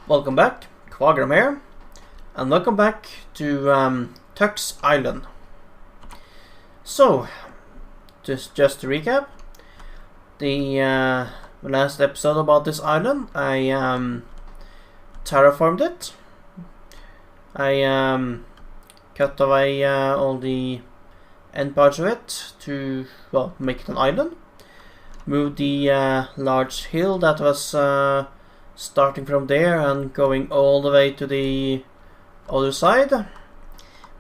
Welcome back, Quagram here, and welcome back to Tux Island. So, just to recap, the last episode about this island, I terraformed it. I cut away all the end parts of it to, well, make it an island. Moved the large hill that was starting from there and going all the way to the other side,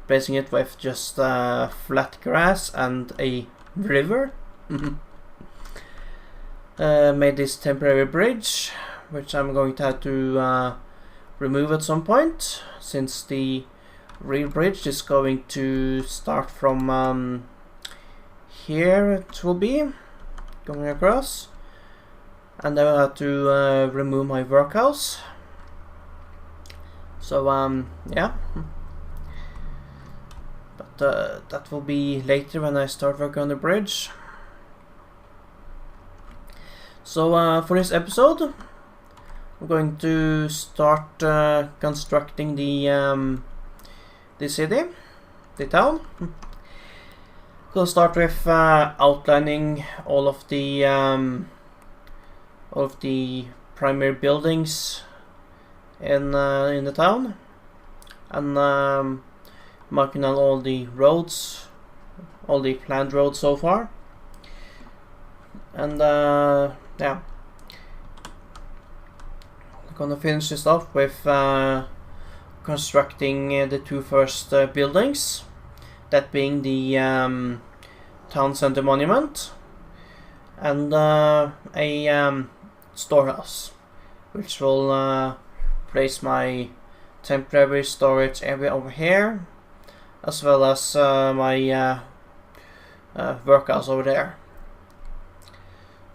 placing it with just flat grass and a river. Made this temporary bridge, which I'm going to have to remove at some point, since the real bridge is going to start from here. It will be going across, and I will have to remove my workhouse. So yeah, but that will be later when I start working on the bridge. So for this episode, I'm going to start constructing the city, the town. We'll start with outlining all of the primary buildings in the town, and marking on all the roads, all the planned roads so far, and yeah, I'm gonna finish this off with constructing the two first buildings, that being the town center monument and a storehouse, which will place my temporary storage area over here, as well as my workhouse over there.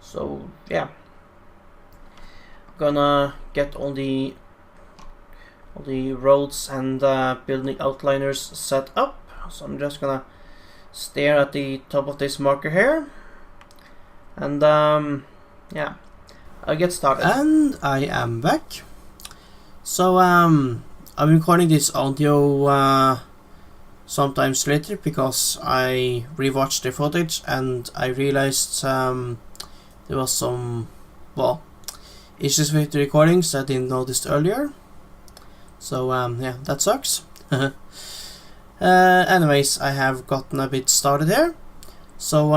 So yeah, I'm gonna get all the roads and building outliners set up. So I'm just gonna stare at the top of this marker here, and yeah, I'll get started. And I am back. So I'm recording this audio sometimes later because I rewatched the footage and I realized there was some, well, issues with the recordings I didn't notice earlier. So yeah, that sucks. Anyways, I have gotten a bit started here. So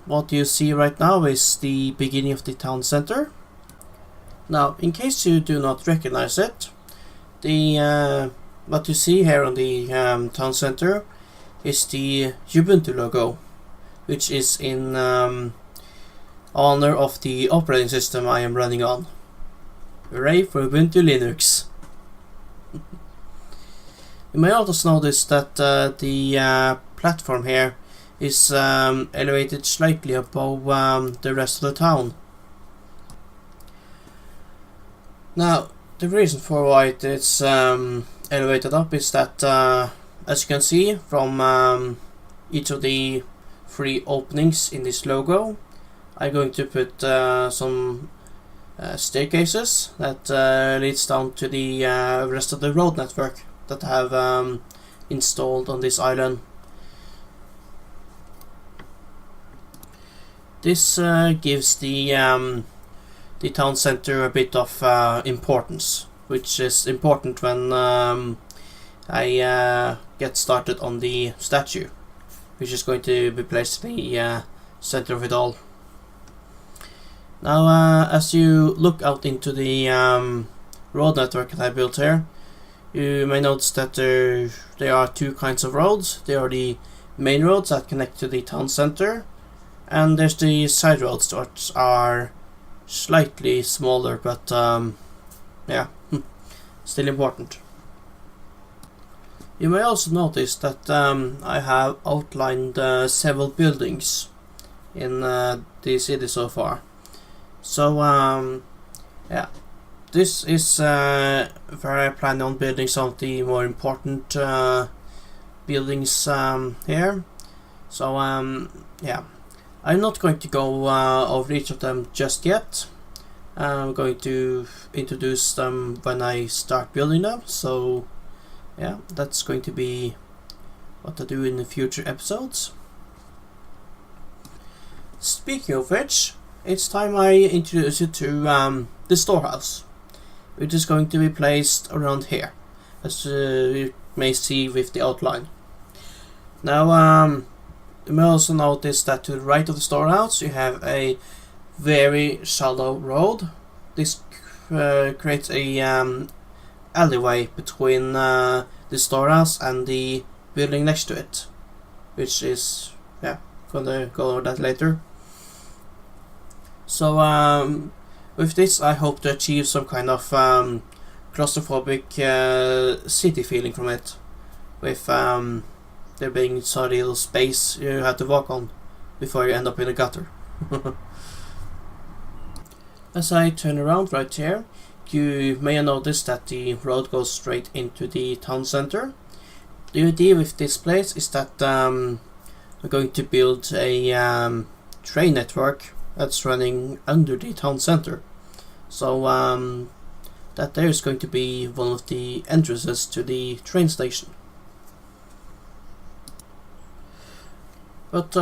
what you see right now is the beginning of the town center. Now, in case you do not recognize it, the what you see here on the town center is the Ubuntu logo, which is in honor of the operating system I am running on. Hooray for Ubuntu Linux! You may also notice that the platform here is elevated slightly above the rest of the town. Now, the reason for why it is elevated up is that, as you can see from each of the three openings in this logo, I'm going to put some staircases that leads down to the rest of the road network that I have installed on this island. This gives the town center a bit of importance, which is important when I get started on the statue, which is going to be placed in the center of it all. Now, as you look out into the road network that I built here, you may notice that there are two kinds of roads. There are the main roads that connect to the town center, and there's the side roads that are slightly smaller, but yeah, still important. You may also notice that I have outlined several buildings in the city so far. So yeah, this is where I plan on building some of the more important buildings here. So yeah, I'm not going to go over each of them just yet. I'm going to introduce them when I start building them, so yeah, that's going to be what I do in the future episodes. Speaking of which, it's time I introduce you to the storehouse, which is going to be placed around here, as you may see with the outline. Now, you may also notice that to the right of the storehouse you have a very shallow road. This creates a alleyway between the storehouse and the building next to it, which is, yeah, gonna go over that later. So with this I hope to achieve some kind of claustrophobic city feeling from it, with there being so little space you have to walk on before you end up in a gutter. As I turn around right here, you may have noticed that the road goes straight into the town center. The idea with this place is that we're going to build a train network that's running under the town center. So that there is going to be one of the entrances to the train station. But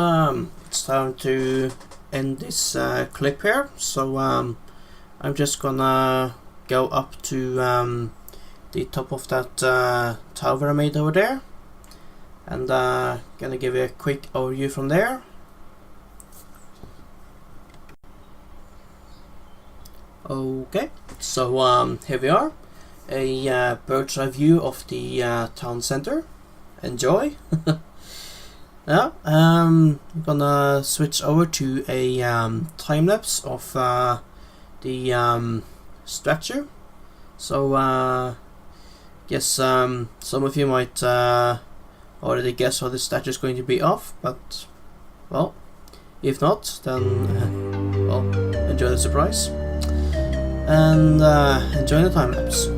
it's time to end this clip here, so I'm just gonna go up to the top of that tower I made over there, and gonna give you a quick overview from there. Okay, so here we are, a bird's eye view of the town center. Enjoy. Now, I'm gonna switch over to a time lapse of the structure. So, guess some of you might already guess how the statue is going to be of, but well, if not, then well, enjoy the surprise and enjoy the time lapse.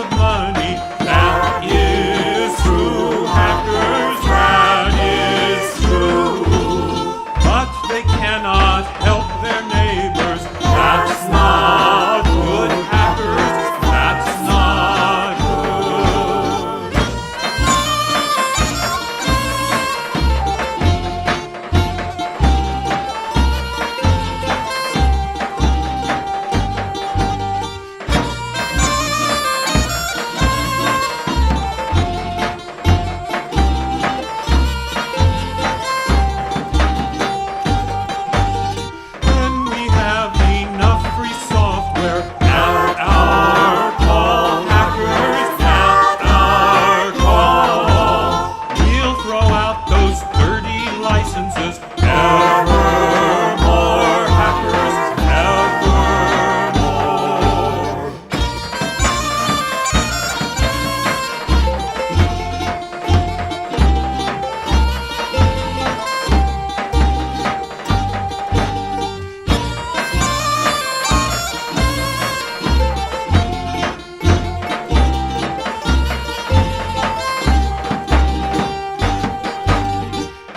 of money. That is true, hackers, that is true. But they cannot help their neighbors. That's not good, hackers. That's not good. When we have enough free software at our call, hackers, at our call, we'll throw out those dirty licenses. Evermore, hackers, evermore.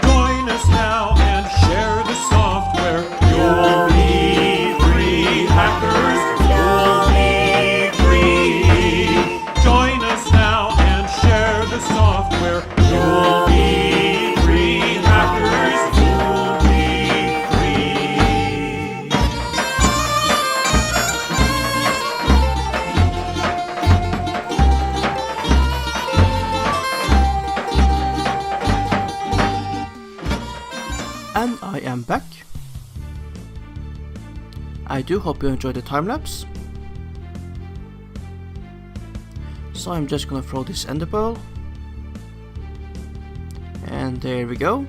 Join us now and share the software. You'll be free, hackers. You'll be free. Join us now and share the software. You'll be free, hackers. You'll be free. And I am back. I do hope you enjoyed the time lapse. So I'm just gonna throw this ender pearl. And there we go.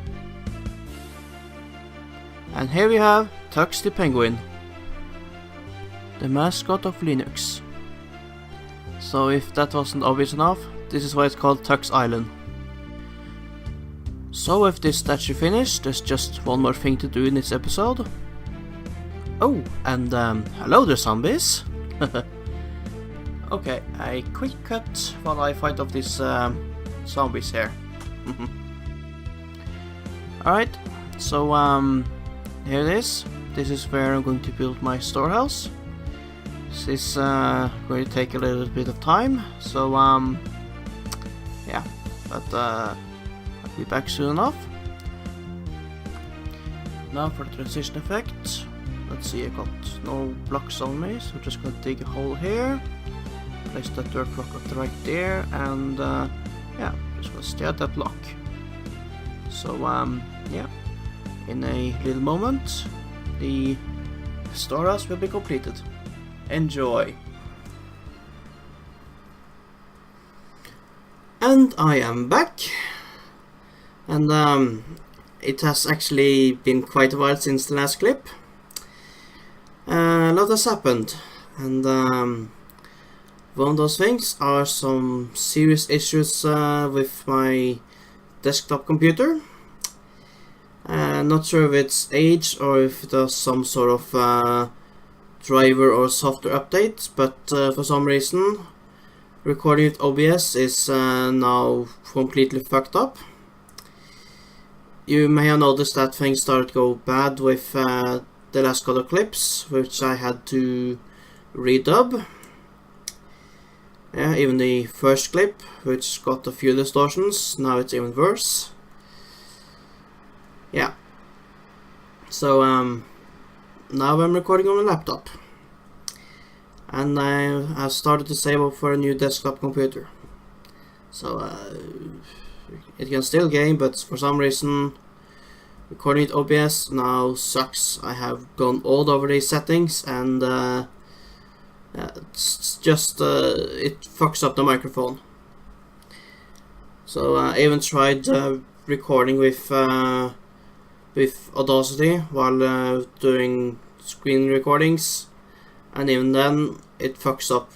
And here we have Tux the Penguin, the mascot of Linux. So if that wasn't obvious enough, this is why it's called Tux Island. So with this statue finished, there's just one more thing to do in this episode. Oh, and hello there zombies! Okay, a quick cut while I fight off these zombies here. Alright, so here it is. This is where I'm going to build my storehouse. This is going to take a little bit of time, so yeah, but I'll be back soon enough. Now for the transition effect. Let's see, I got no blocks on me, so I'm just gonna dig a hole here. Place that dirt block right there, and yeah, just gonna stare at that block. So yeah, in a little moment, the storehouse will be completed. Enjoy! And I am back, and it has actually been quite a while since the last clip. A lot has happened, and one of those things are some serious issues with my desktop computer. Not sure if it's age or if there's some sort of driver or software update, but for some reason recording with OBS is now completely fucked up. You may have noticed that things started to go bad with the last couple of clips, which I had to redub. Yeah, even the first clip, which got a few distortions, now it's even worse. Yeah. So now I'm recording on a laptop, and I have started to save up for a new desktop computer. So it can still game, but for some reason recording with OBS now sucks. I have gone all over these settings, and it's just it fucks up the microphone. So I even tried recording with Audacity while doing screen recordings, and even then it fucks up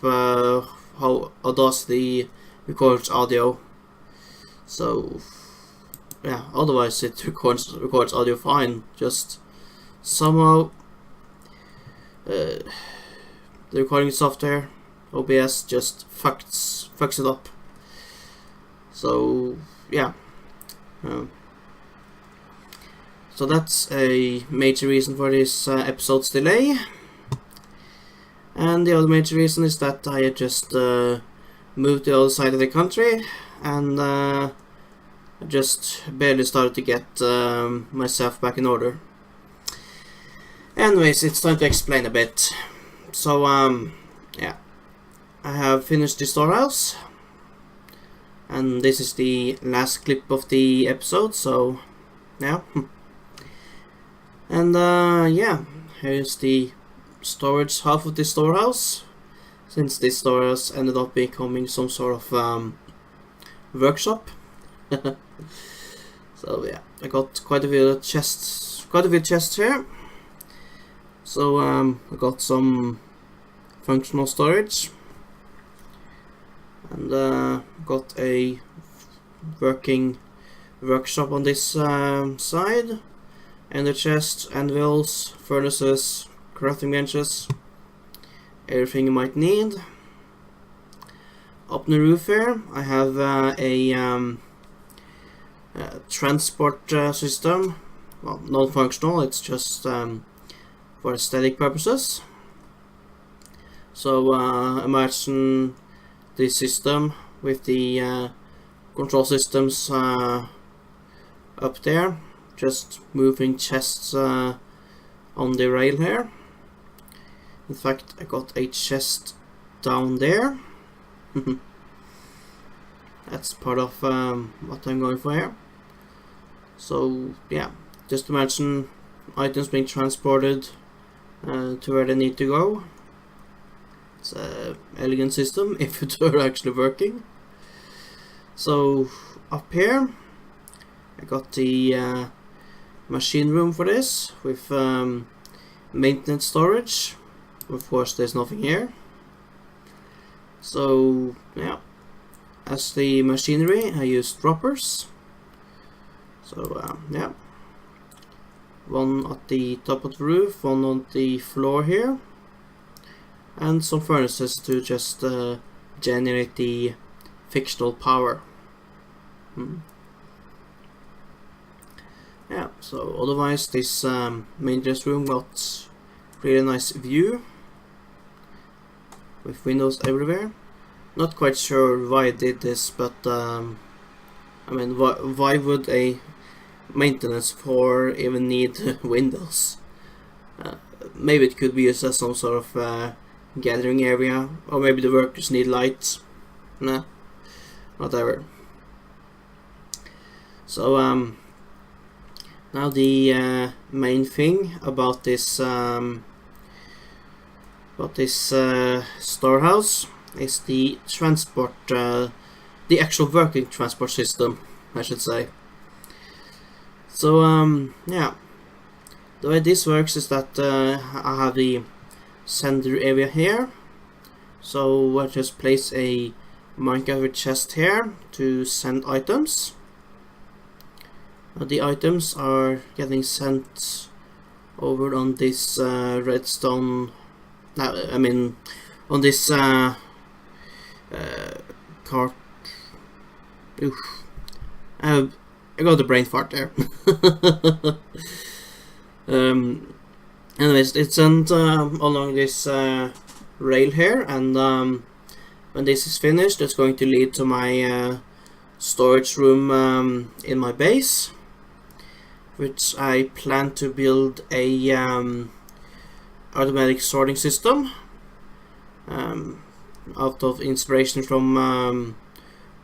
how Audacity records audio. So yeah, otherwise it records audio fine. Just somehow the recording software OBS just fucks it up. So yeah, so that's a major reason for this episode's delay. And the other major reason is that I had just moved to the other side of the country, and I just barely started to get myself back in order. Anyways, it's time to explain a bit. So yeah, I have finished the storehouse, and this is the last clip of the episode, so yeah. And yeah, here's the storage half of the storehouse, since this storehouse ended up becoming some sort of workshop. So yeah, I got quite a few chests here. So I got some functional storage, and got a working workshop on this side, and the chest, anvils, furnaces, crafting benches, everything you might need. Up on the roof here, I have a transport system. Well, non-functional, it's just for aesthetic purposes. So imagine this system with the control systems up there, just moving chests on the rail here. In fact, I got a chest down there. That's part of what I'm going for here. So yeah, just imagine items being transported to where they need to go. It's an elegant system if it were actually working. So up here I got the machine room for this, with maintenance storage. Of course there's nothing here. So yeah, as the machinery I use droppers. So yeah, one at the top of the roof, one on the floor here, and some furnaces to just generate the fictional power. Yeah, so otherwise this maintenance room got really nice view with windows everywhere. Not quite sure why I did this, but I mean, why would a maintenance floor even need windows? Maybe it could be used as some sort of gathering area, or maybe the workers need lights. Nah, whatever. So now the main thing about this storehouse is the transport, the actual working transport system, I should say. So yeah, the way this works is that I have the center area here. So I just place a minecart chest here to send items. The items are getting sent over on this redstone. I mean, on this cart. Oof. I got a brain fart there. Anyways, it's sent along this rail here, and when this is finished, it's going to lead to my storage room in my base, which I plan to build a automatic sorting system out of inspiration from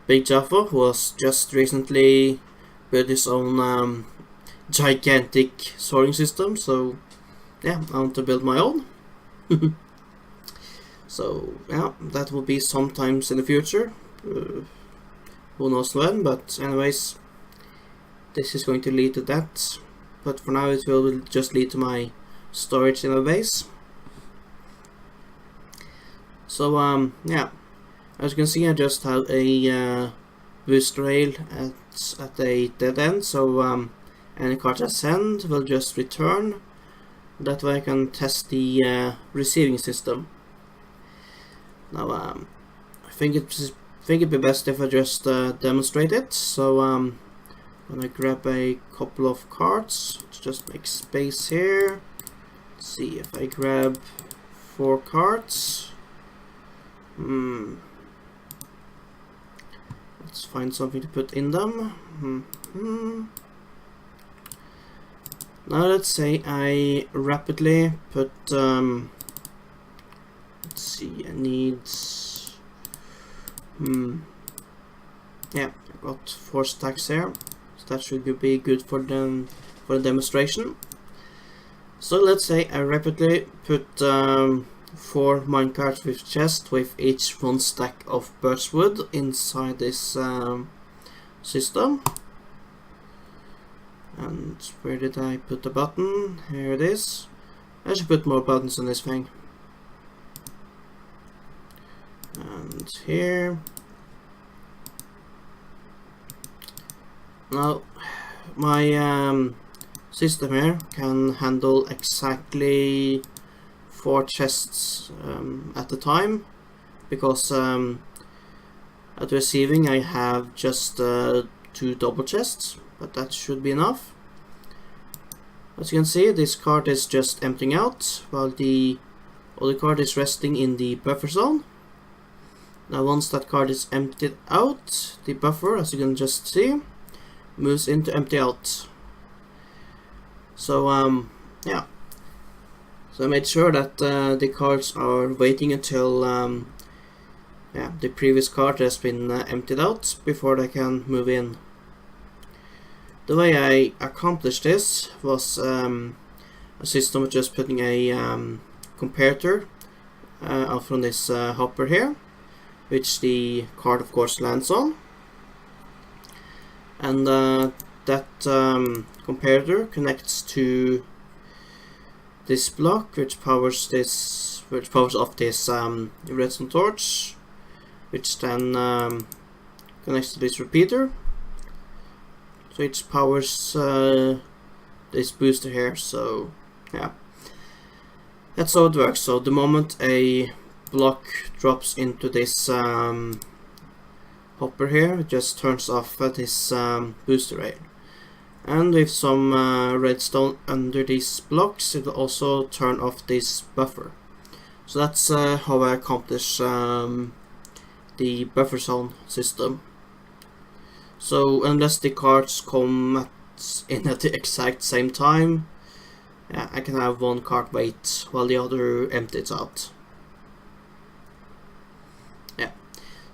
Big Jaffa, who has just recently built his own gigantic sorting system. So yeah, I want to build my own. So yeah, that will be sometimes in the future, who knows when, but anyways, this is going to lead to that. But for now it will just lead to my storage in my base. So yeah, as you can see, I just have a boost rail at a dead end, so any card I send will just return. That way I can test the receiving system. Now I think it'd be best if I just demonstrate it. So I'm gonna grab a couple of cards. Let's just make space here. Let's see if I grab 4 cards. Let's find something to put in them. Now let's say I rapidly put let's see, I need yeah, I got 4 stacks here, so that should be good for the demonstration. So let's say I rapidly put 4 minecarts with chest with each 1 stack of birchwood inside this system. And where did I put the button? Here it is. I should put more buttons on this thing. And here. Now my system here can handle exactly 4 chests at a time, because at receiving I have just 2 double chests, but that should be enough. As you can see, this card is just emptying out while the other card is resting in the buffer zone. Now once that card is emptied out, the buffer, as you can just see, moves into empty out. So yeah, so I made sure that the cards are waiting until yeah, the previous card has been emptied out before they can move in. The way I accomplished this was a system of just putting a comparator out from this hopper here, which the card of course lands on, and that comparator connects to this block, which powers off this redstone torch, which then connects to this repeater, so it powers this booster here. So yeah, that's how it works. So the moment a block drops into this hopper here, it just turns off this booster rail, and with some redstone under these blocks, it will also turn off this buffer. So that's how I accomplish the buffer zone system. So unless the cards come in at the exact same time, yeah, I can have 1 card wait while the other empties out. Yeah,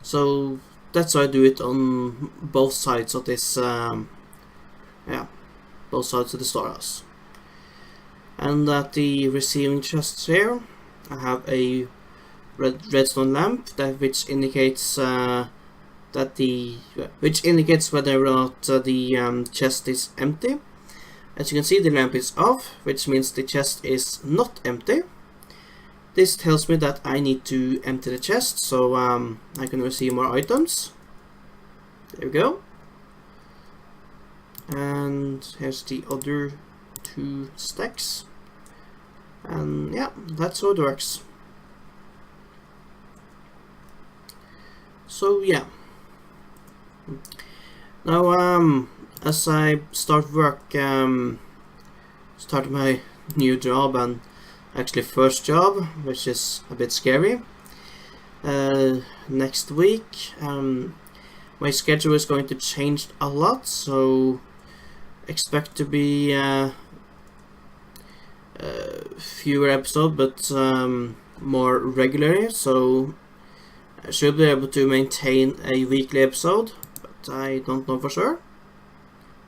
so that's how I do it on both sides of this yeah, both sides of the storehouse. And at the receiving chests here, I have a redstone lamp which indicates whether or not the chest is empty. As you can see, the lamp is off, which means the chest is not empty. This tells me that I need to empty the chest, so I can receive more items. There we go. And here's the other 2 stacks. And yeah, that's how it works. So yeah. Now as I start work, start my new job, and actually first job, which is a bit scary, next week my schedule is going to change a lot, so expect to be fewer episodes, but more regularly. So I should be able to maintain a weekly episode, but I don't know for sure.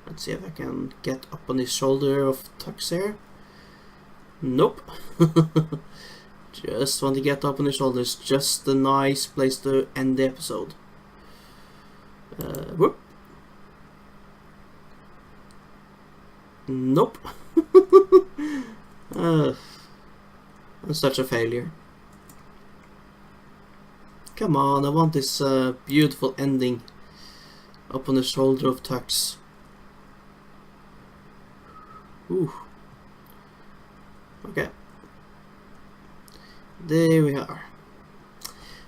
Let's see if I can get up on the shoulder of Tux here. Nope. Just want to get up on the shoulders. Just a nice place to end the episode. Whoop. Nope. I'm such a failure. Come on, I want this beautiful ending up on the shoulder of Tux. Ooh. Okay. There we are.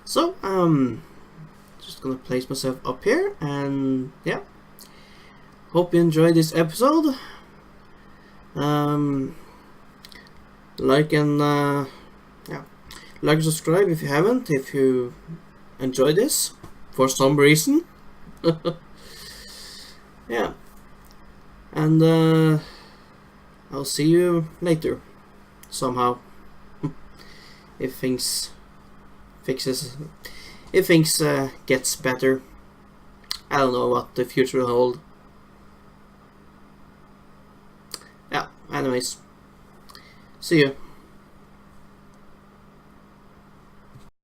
So just gonna place myself up here, and yeah, hope you enjoyed this episode. Like and like and subscribe if you haven't, if you enjoyed this for some reason. Yeah, and I'll see you later somehow. If things gets better. I don't know what the future will hold. Yeah, anyways, see you.